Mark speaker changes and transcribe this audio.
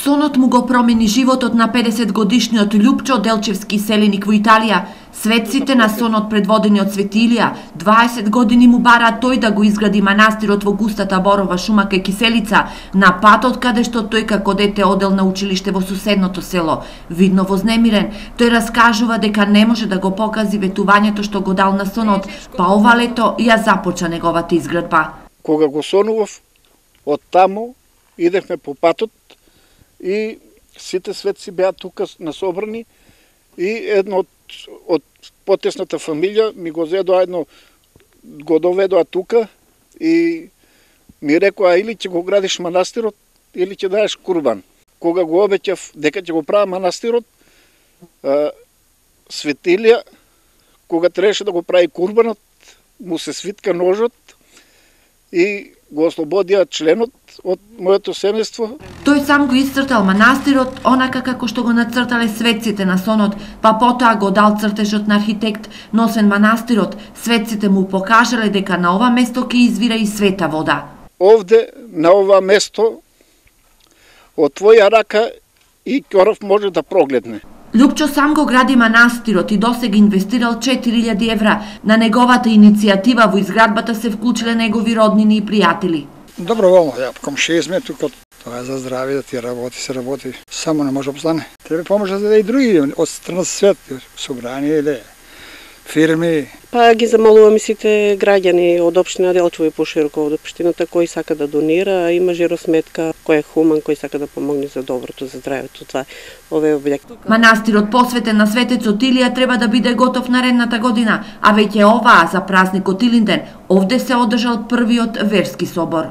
Speaker 1: Сонот му го промени животот на 50-годишниот Љупчо Делчевски селеник во Италија. Светците на сонот предводени од Свети Илија, 20 години му бараат тој да го изгради манастирот во густата борова шума кај Киселица, на патот каде што тој како дете одел на училиште во суседното село. Видно вознемирен, тој раскажува дека не може да го покази ветувањето што го дал на сонот, па ова лето ја започна неговата изградба.
Speaker 2: Кога го сонував, од таму идевме по патот и сите светци беа тука насобрани и едно од потесната фамилија ми го зедоа го доведоа тука и ми рекоа или ќе го градиш манастирот или ќе даеш курбан. Кога го обеќав дека ќе го правам манастирот, Свети Илија, кога требаше да го прави курбанот, му се свитка ножот и го ослободија членот од моето семејство.
Speaker 1: Тој сам го исцртал манастирот онака како што го нацртале светците на сонот, па потоа го дал цртежот на архитект носен манастирот. Светците му покажале дека на ова место ќе извира и света вода.
Speaker 2: Овде, на ова место, од твоја рака и ќоров може да прогледне.
Speaker 1: Љупчо сам го гради манастирот и досега инвестирал 4000 евра. На неговата иницијатива во изградбата се вклучиле негови роднини и пријатели.
Speaker 3: Доброволно, комшије тука, тоа е за здравје, да ти работи, се работи. Само не може опстане. Тебе поможе да и други од страна свет, собрани или фирми.
Speaker 4: Па ги замолуваме сите граѓани од општина Делчево и пошироко од општината кој сака да донира, има жиросметка, кој е хуман, кој сака да помогне за доброто, за здравјето, това овој објект.
Speaker 1: Манастирот посветен на светецот Илија треба да биде готов наредната година, а веќе оваа за празникот Илинден овде се одржал првиот верски собор.